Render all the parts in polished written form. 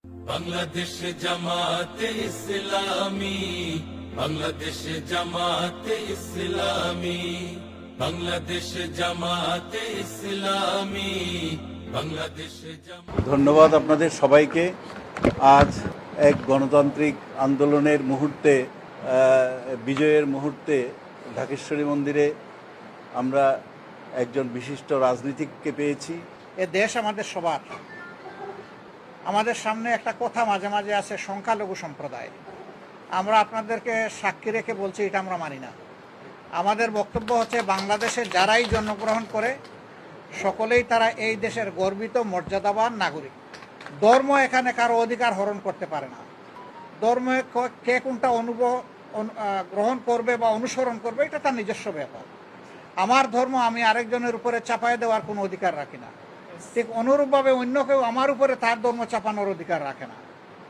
বাংলাদেশ জামাতে ইসলামী, বাংলাদেশ জামাতে ইসলামী, বাংলাদেশ জামাতে ইসলামী, বাংলাদেশ জামাতে। ধন্যবাদ আপনাদের সবাইকে। আজ এক গণতান্ত্রিক আন্দোলনের মুহূর্তে, বিজয়ের মুহূর্তে ঢাকেশ্বরী মন্দিরে আমরা একজন বিশিষ্ট রাজনীতিককে পেয়েছি। এ দেশ আমাদের সবার। আমাদের সামনে একটা কথা মাঝে মাঝে আছে, সংখ্যালঘু সম্প্রদায়। আমরা আপনাদেরকে সাক্ষী রেখে বলছি, এটা আমরা মানি না। আমাদের বক্তব্য হচ্ছে, বাংলাদেশে যারাই জন্মগ্রহণ করে সকলেই তারা এই দেশের গর্বিত মর্যাদাবান নাগরিক। ধর্ম এখানে কারো অধিকার হরণ করতে পারে না। ধর্মে কে কোনটা গ্রহণ করবে বা অনুসরণ করবে, এটা তার নিজস্ব ব্যাপার। আমার ধর্ম আমি আরেকজনের উপরে চাপায় দেওয়ার কোনো অধিকার রাখি না। ঠিক অনুরূপভাবে অন্য কেউ আমার উপরে তার ধর্ম চাপানোর অধিকার রাখে না।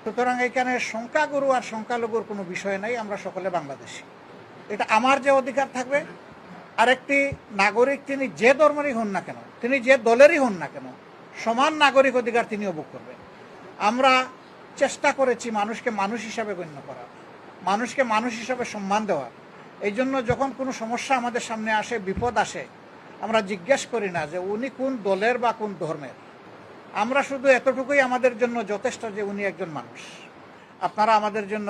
সুতরাং এখানে সংখ্যাগুরু আর সংখ্যালঘুর কোনো বিষয় নাই। আমরা সকলে বাংলাদেশী। এটা আমার যে অধিকার থাকবে, আরেকটি নাগরিক তিনি যে ধর্মেরই হন না কেন, তিনি যে দলেরই হন না কেন, সমান নাগরিক অধিকার তিনিও ভোগ করবেন। আমরা চেষ্টা করেছি মানুষকে মানুষ হিসাবে গণ্য করার, মানুষকে মানুষ হিসাবে সম্মান দেওয়ার। এই জন্য যখন কোনো সমস্যা আমাদের সামনে আসে, বিপদ আসে, আমরা জিজ্ঞেস করি না যে উনি কোন দলের বা কোন ধর্মের। আমরা শুধু এতটুকুই আমাদের জন্য যথেষ্ট যে উনি একজন মানুষ। আপনারা আমাদের জন্য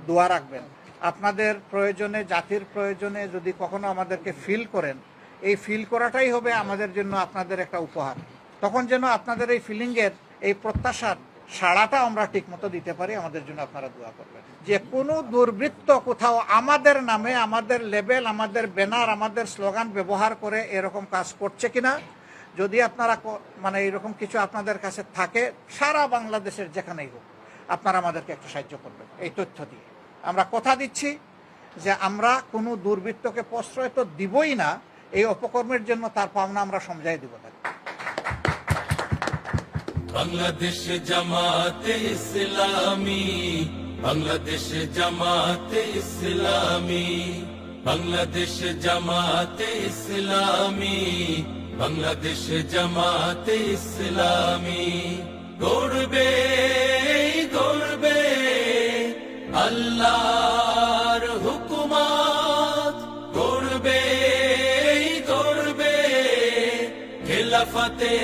দোয়া রাখবেন। আপনাদের প্রয়োজনে, জাতির প্রয়োজনে যদি কখনো আমাদেরকে ফিল করেন, এই ফিল করাটাই হবে আমাদের জন্য আপনাদের একটা উপহার। তখন যেন আপনাদের এই ফিলিংয়ের, এই প্রত্যাশার সাড়াটা আমরা ঠিকমতো দিতে পারি। আমাদের জন্য আপনারা দোয়া করবেন। যে কোনো দুর্বৃত্ত কোথাও আমাদের নামে, আমাদের লেবেল, আমাদের ব্যানার, আমাদের স্লোগান ব্যবহার করে এরকম কাজ করছে কিনা, যদি আপনারা মানে এরকম কিছু আপনাদের কাছে থাকে, সারা বাংলাদেশের যেখানেই হোক, আপনারা আমাদেরকে একটু সাহায্য করবেন এই তথ্য দিয়ে। আমরা কথা দিচ্ছি যে আমরা কোনো দুর্বৃত্তকে প্রশ্রয় তো দিবই না, এই অপকর্মের জন্য তার পাওনা আমরা সমঝাই দিব তাকে। বাংলাদেশ জামাতে ইসলামী, বাংলাদেশ জামাতে ইসলামী, বাংলাদেশ জামাতে ইসলামী, বাংলাদেশ জামাতে ইসলামী। গর্বে গর্বে আল্লাহর হুকুমত, গর্বে গর্বে খেলাফতে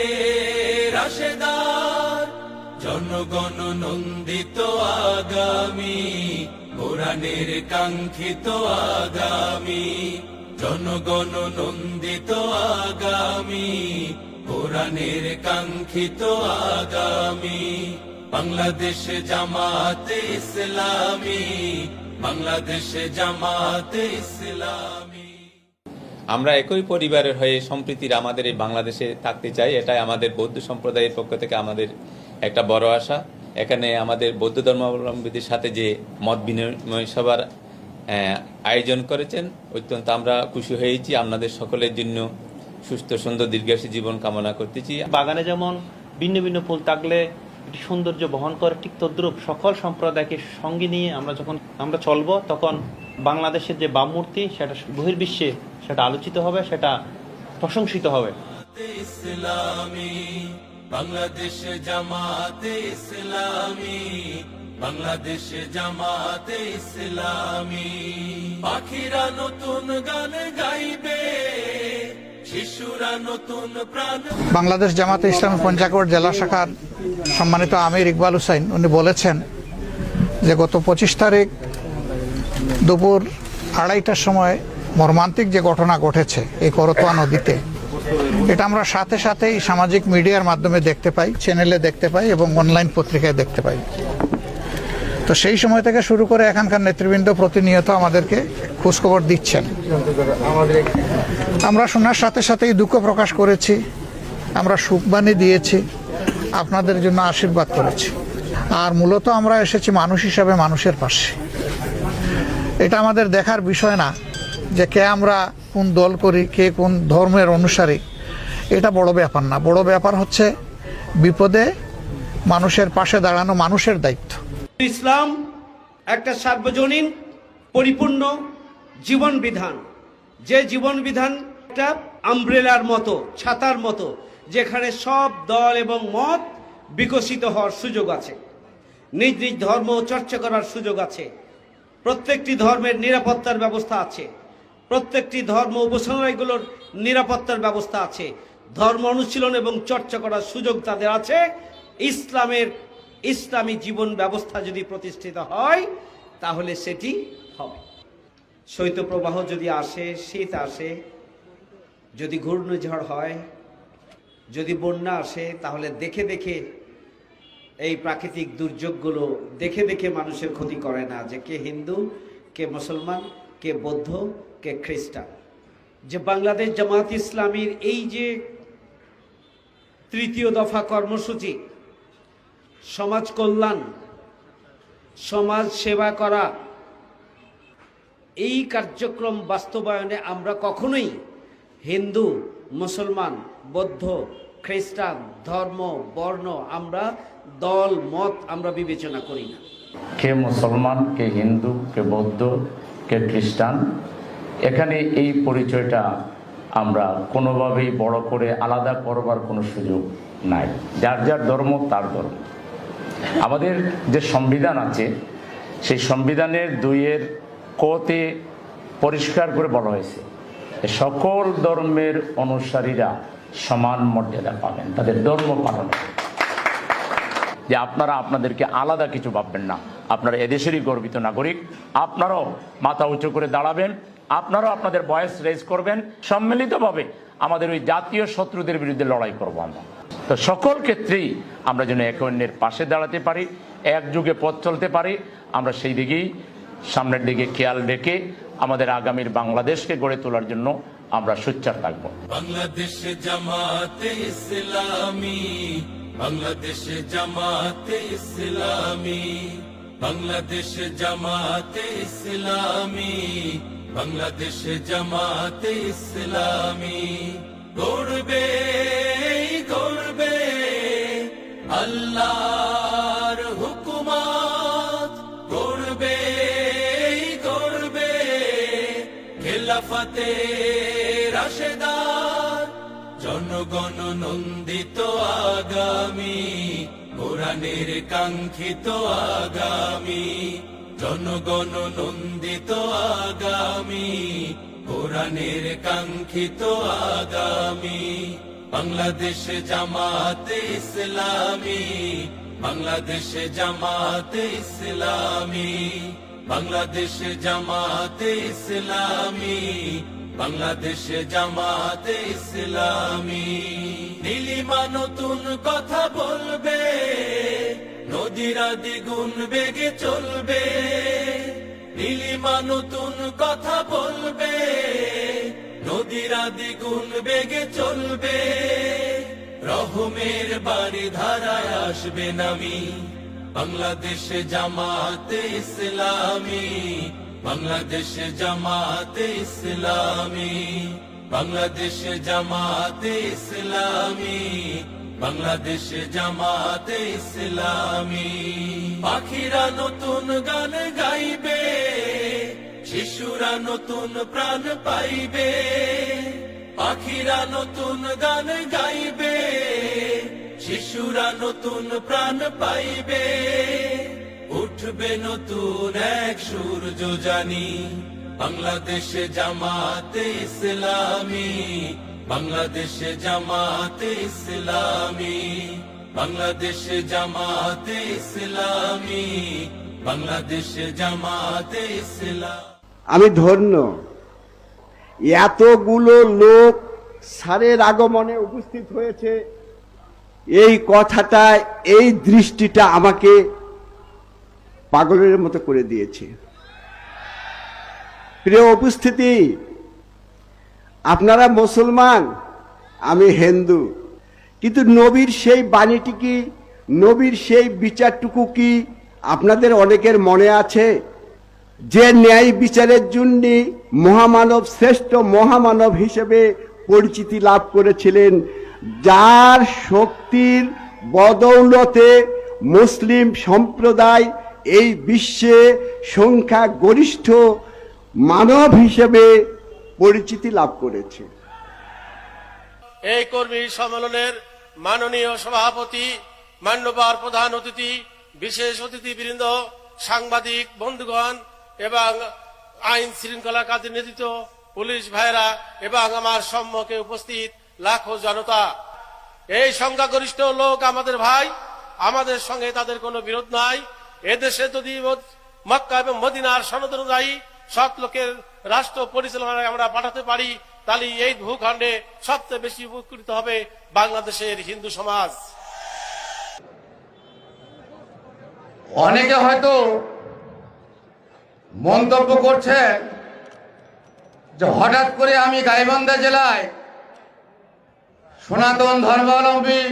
রাশেদার, জনগণ নন্দিত আগামী, কোরআনের কাঙ্ক্ষিত আগামী, জনগণ নন্দিত আগামী, কোরআনের কাঙ্ক্ষিত আগামী। বাংলাদেশ জামাতে ইসলামী, বাংলাদেশ জামাতে ইসলামী। আমরা একই পরিবারের হয়ে সম্প্রীতির আমাদের এই বাংলাদেশে থাকতে চাই। এটাই আমাদের বৌদ্ধ সম্প্রদায়ের পক্ষ থেকে আমাদের একটা বড় আশা। এখানে আমাদের বৌদ্ধ ধর্মাবলম্বীদের সাথে যে মত বিনিময় সভার আয়োজন করেছেন, অত্যন্ত আমরা খুশি হয়েছি। আপনাদের সকলের জন্য সুস্থ সুন্দর দীর্ঘায়ী জীবন কামনা করতেছি। বাগানে যেমন ভিন্ন ভিন্ন ফুল থাকলে একটি সৌন্দর্য বহন করে, ঠিক তদ্রূপ সকল সম্প্রদায়কে সঙ্গে নিয়ে যখন আমরা চলবো, তখন বাংলাদেশের যে বামমূর্তি, সেটা বহির্বিশ্বে সেটা আলোচিত হবে, সেটা প্রশংসিত হবে। ইসলামী, বাংলাদেশ জামাতে ইসলামী, বাংলাদেশ জামাতে ইসলামী। পাখিরা নতুন গান গাইবে, শিশুরা নতুন প্রাণ। বাংলাদেশ জামাতে ইসলামী পঞ্চাগড় জেলা শাখার সম্মানিত আমির ইকবাল হুসাইন, উনি বলেছেন যে গত 25 তারিখ দুপুর 2:30টার সময় মর্মান্তিক যে ঘটনা ঘটেছে এই করতোয়া নদীতে, এটা আমরা সাথে সাথেই সামাজিক মিডিয়ার মাধ্যমে দেখতে পাই, চ্যানেলে দেখতে পাই এবং অনলাইন পত্রিকায় দেখতে পাই। তো সেই সময় থেকে শুরু করে এখানকার নেতৃবৃন্দ প্রতিনিয়ত আমাদেরকে খোঁজখবর দিচ্ছেন। আমরা শোনার সাথে সাথেই দুঃখ প্রকাশ করেছি, আমরা সুখবাণী দিয়েছি, আপনাদের জন্য আশীর্বাদ করেছি। আর মূলত আমরা এসেছি মানুষ হিসাবে মানুষের পাশে। এটা আমাদের দেখার বিষয় না যে কে আমরা কোন দল করি, কে কোন ধর্মের অনুসারী, এটা বড় ব্যাপার না। বড় ব্যাপার হচ্ছে বিপদে মানুষের পাশে দাঁড়ানো মানুষের দায়িত্ব। ইসলাম একটা সার্বজনীন পরিপূর্ণ জীবন বিধান, যে জীবন বিধান একটা আমব্রেলার মতো, ছাতার মতো, যেখানে সব দল এবং মত বিকশিত হওয়ার সুযোগ আছে। নিজ নিজ ধর্ম চর্চা করার সুযোগ আছে, প্রত্যেকটি ধর্মের নিরাপত্তার ব্যবস্থা আছে, প্রত্যেকটি ধর্ম উপাসনালয়গুলোর নিরাপত্তার ব্যবস্থা আছে, ধর্ম অনুশীলন এবং চর্চা করার সুযোগ তাদের আছে। ইসলামী জীবন ব্যবস্থা যদি প্রতিষ্ঠিত হয় তাহলে সেটি হবে। শৈত্যপ্রবাহ যদি আসে, শীত আসে, যদি ঘূর্ণিঝড় হয়, যদি বন্যা আসে, তাহলে দেখে দেখে এই প্রাকৃতিক দুর্যোগগুলো দেখে দেখে মানুষের ক্ষতি করে না যে কে হিন্দু, কে মুসলমান, কে বৌদ্ধ, কে খ্রিস্টান। যে বাংলাদেশ জামাত ইসলামীর এই যে তৃতীয় দফা কর্মসূচি, সমাজ কল্যাণ, সমাজ সেবা করা, এই কার্যক্রম বাস্তবায়নে আমরা কখনোই হিন্দু, মুসলমান, বৌদ্ধ, খ্রিস্টান, ধর্ম, বর্ণ, আমরা দল মত আমরা বিবেচনা করি না। কে মুসলমান, কে হিন্দু, কে বৌদ্ধ, কে খ্রিস্টান, এখানে এই পরিচয়টা আমরা কোনোভাবেই বড় করে আলাদা করবার কোনো সুযোগ নাই। যার যার ধর্ম তার ধর্ম। আমাদের যে সংবিধান আছে সেই সংবিধানের 2-এর কতে পরিষ্কার করে বলা হয়েছে সকল ধর্মের অনুসারীরা সমান মর্যাদা পাবেন তাদের ধর্ম পালনে। যে আপনারা আপনাদেরকে আলাদা কিছু ভাববেন না, আপনারা এদেশেরই গর্বিত নাগরিক, আপনারাও মাথা উঁচু করে দাঁড়াবেন, আপনারাও আপনাদের ভয়েস রেজ করবেন, সম্মিলিতভাবে আমাদের ওই জাতীয় শত্রুদের বিরুদ্ধে লড়াই করব আমরা। তো সকল ক্ষেত্রেই আমরা যেন একে অন্যের পাশে দাঁড়াতে পারি, একযুগে পথ চলতে পারি, আমরা সেই দিকেই সামনের দিকে খেয়াল রেখে আমাদের আগামীর বাংলাদেশকে গড়ে তোলার জন্য আমরা সোচ্চার থাকবো। বাংলাদেশ জামাতে ইসলামী, বাংলাদেশ জামাতে ইসলামী, বাংলাদেশ জামাতে ইসলামী, বাংলাদেশ জামাতে ইসলামী গড়বে গড়বে আল্লাহর হুকুমত, গড়বে গড়বে খেলাফতে রাশেদার, জনগণ নন্দিত আগামী, কোরআনের কাঙ্ক্ষিত আগামী, জনগণ নন্দিত আগামী, কোরআনের কাঙ্ক্ষিত আগামী। বাংলাদেশ জামাতে ইসলামী, বাংলাদেশ জামাতে ইসলামী, বাংলাদেশ জামাতে ইসলামী, বাংলাদেশ জামাতে ইসলামী। নীলিমা নতুন কথা বলবে, নদীরা দ্বিগুণ বেগে চলবে, নীলিমা নতুন কথা বলবে, নদীরা দ্বিগুণ বেগে চলবে, রহমের বাড়ি ধারায় আসবে নামি। বাংলাদেশ জামাতে ইসলামী, বাংলাদেশ জামাতে ইসলামী, বাংলাদেশ জামাতে ইসলামী, বাংলাদেশ জামাতে ইসলামী। পাখিরা নতুন গান গাইবে, শিশুরা নতুন প্রাণ পাইবে, পাখিরা নতুন গান গাইবে, শিশুরা নতুন প্রাণ পাইবে, উঠবে নতুন এক সূর্য জানি। বাংলাদেশ জামাতে ইসলামী, বাংলাদেশ জামাতে ইসলামী, বাংলাদেশ জামাতে ইসলামী, বাংলাদেশ জামাতে ইসলামী। আমি ধন্য এতগুলো লোক স্যারের আগমনে উপস্থিত হয়েছে, এই কথাটা, এই দৃষ্টিটা আমাকে পাগলের মতো করে দিয়েছে। প্রিয় উপস্থিতি, আপনারা মুসলমান, আমি হিন্দু, কিন্তু নবীর সেই বাণীটি কি, নবীর সেই বিচারটুকু কি আপনাদের অনেকের মনে আছে? যে ন্যায় বিচারের জন্য মহামানব, শ্রেষ্ঠ মহামানব হিসেবে পরিচিতি লাভ করেছিলেন, যার শক্তির বদৌলতে মুসলিম সম্প্রদায় এই বিশ্বে সংখ্যা গরিষ্ঠ মানব হিসেবে পরিচিতি লাভ করেছে। এই কর্মী সম্মেলনের মাননীয় সভাপতি, মান্যবর প্রধান অতিথি বিশেষ অতিথিবৃন্দ, সাংবাদিক বন্ধুগণ এবং আইন শৃঙ্খলা কাজের নেতৃত্ব, পুলিশ ভাইরা এবং আমার সম্মুখে উপস্থিত লাখো জনতা, এই সংখ্যাগরিষ্ঠ লোক আমাদের ভাই, আমাদের সঙ্গে তাদের কোনো বিরোধ নাই। এদেশে যদি মক্কা এবং মদিনার সনদ অনুযায়ী সৎ লোকের রাষ্ট্র পরিচালনায় আমরা পাঠাতে পারি, তাহলে এই ভূখণ্ডে সবচেয়ে বেশি উপকৃত হবে বাংলাদেশের হিন্দু সমাজ। অনেকে হয়তো মন্তব্য করছে যে হঠাৎ করে আমি গাইবান্ধা জেলায় সনাতন ধর্মাবলম্বী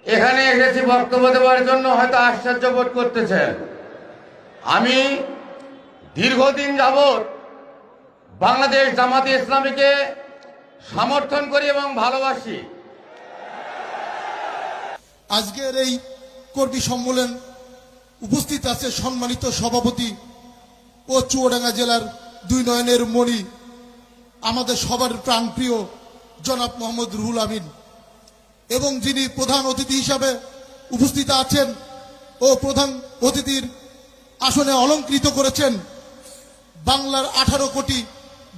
এখানে এসেছি বক্তব্য দেওয়ার জন্য, হয়তো আশ্চর্য বোধ করতেছেন। আমি দীর্ঘদিন যাবৎ বাংলাদেশ জামাতে ইসলামীকে সমর্থন করি এবং ভালোবাসি। আজকের এই কর্মী সম্মেলন উপস্থিত আছে সম্মানিত সভাপতি ও চুয়াডাঙ্গা জেলার 2 নয়নের মণি, আমাদের সবার প্রাণপ্রিয় জনাব মোহাম্মদ রুহুল আমিন, এবং যিনি প্রধান অতিথি হিসাবে উপস্থিত আছেন ও প্রধান অতিথির আসনে অলঙ্কৃত করেছেন বাংলার 18 কোটি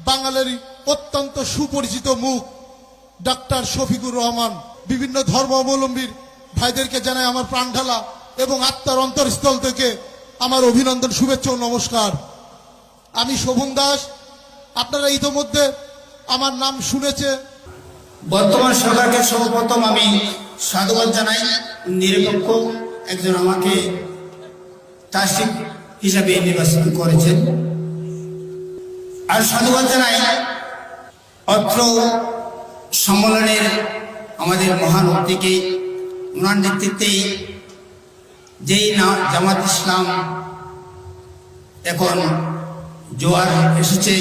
বাঙালির অত্যন্ত সুপরিচিত মুখ ডাক্তার শফিকুর রহমান। বিভিন্ন ধর্মাবলম্বীর ভাইদেরকে জানাই আমার প্রাণ ঢালা এবং আত্মার অন্তরস্থল থেকে আমার অভিনন্দন, শুভেচ্ছা ও নমস্কার। আমি শোভন দাস, আপনারা ইতোমধ্যে আমার নাম শুনেছে। বর্তমান সরকারকে সর্বপ্রথম আমি সাধুবাদ জানাই, নিরপেক্ষ একজন আমাকে ট্রাস্টি হিসাবে নির্বাচিত করেছেন। আর সাধুবাদ জানাই অত্র সম্মেলনের আমাদের মহান অতিথিকে, ওনার নেতৃত্বেই যেই না জামাত ইসলাম এখন জোয়ার এসেছে,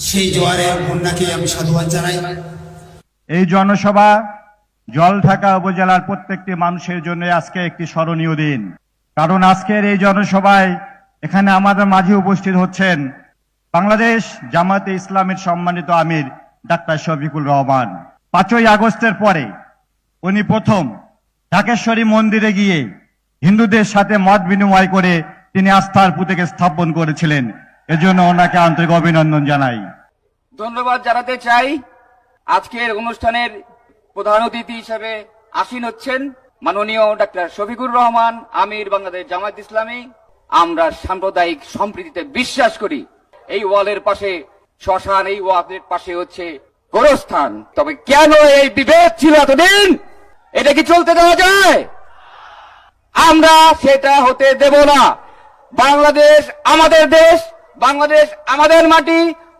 সেই জোয়ারের বন্যাকে আমি সাধুবাদ জানাই। এই জনসভা জলঢাকা উপজেলার প্রত্যেকটি মানুষের জন্য আজকে একটি স্মরণীয় দিন, কারণ আজকের এই জনসভায় এখানে আমাদের মাঝে উপস্থিত হচ্ছেন বাংলাদেশ জামাতে ইসলামের সম্মানিত আমির ডাক্তার শফিকুর রহমান। 5ই আগস্টের পরে উনি প্রথম ঢাকেশ্বরী মন্দিরে গিয়ে হিন্দুদের সাথে মত বিনিময় করে তিনি আস্থার প্রতীক স্থাপন করেছিলেন। এজন্য ওনাকে আন্তরিক অভিনন্দন জানাই। ধন্যবাদ জানাতে চাই। আজকের অনুষ্ঠানের প্রধান অতিথি হিসেবে আসীন হচ্ছেন মাননীয় ডাক্তার শফিকুর রহমান, আমির বাংলাদেশ জামাত ইসলামী। আমরা সাম্প্রদায়িক সম্প্রীতিতে বিশ্বাস করি। এই ওয়ালের পাশে শ্মশান, এই ওয়ালের পাশে হচ্ছে গোরস্থান। তবে কেন এই বিভেদ ছিল এতদিন? এটা কি চলতে দেওয়া যায়? আমরা সেটা হতে দেব না। বাংলাদেশ আমাদের দেশ, বাংলাদেশ আমাদের মাটি,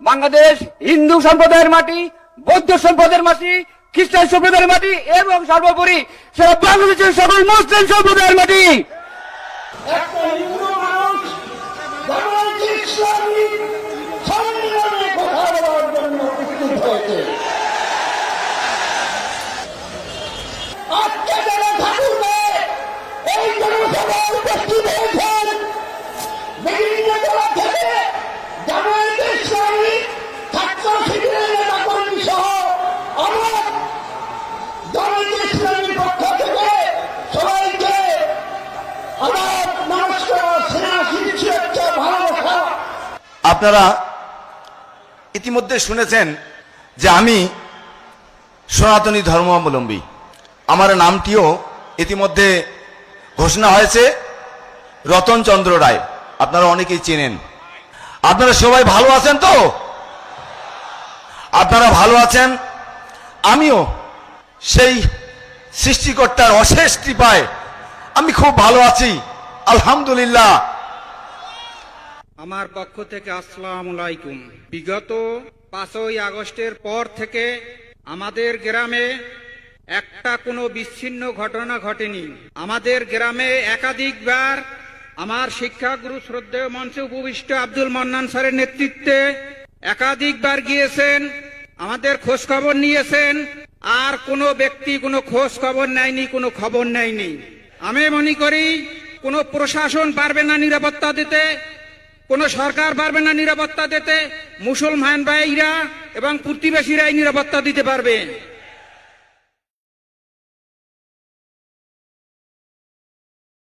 বাংলাদেশ হিন্দু সম্প্রদায়ের মাটি, বৌদ্ধ সম্প্রদায়ের মাটি, খ্রিস্টান সম্প্রদায়ের মাটি এবং সর্বোপরি সেটা বাংলাদেশের সকল মুসলিম সম্প্রদায়ের মাটি। আপনারা ইতিমধ্যে শুনেছেন যে আমি সনাতনী ধর্মাবলম্বী। আমার নামটিও ইতিমধ্যে ঘোষণা হয়েছে রতন চন্দ্র রায়। আপনারা অনেকেই চেনেন। আপনারা সবাই ভালো আছেন তো? আপনারা ভালো আছেন, আমিও সেই সৃষ্টিকর্তার অশেষ কৃপায় আমি খুব ভালো আছি, আলহামদুলিল্লাহ। আমার পক্ষ থেকে আসসালামু আলাইকুম। বিগত 5ই আগস্টের পর থেকে আমাদের গ্রামে একটা কোনো বিচ্ছিন্ন ঘটনা ঘটেনি। আমাদের গ্রামে একাধিকবার আমার শিক্ষাগুরু শ্রদ্ধেয় মঞ্চে উপবিষ্ট আব্দুল মান্নান স্যারের নেতৃত্বে একাধিকবার গিয়েছেন, আমাদের খোঁজ খবর নিয়েছেন, আর কোনো ব্যক্তি কোনো খোঁজ খবর নেয়নি, কোনো খবর নেয়নি। আমি মনে করি কোনো প্রশাসন পারবে না নিরাপত্তা দিতে, কোন সরকার পারবে না নিরাপত্তা দিতে, মুসলমান ভাইরা এবং প্রতিবেশীরাই নিরাপত্তা দিতে পারবে।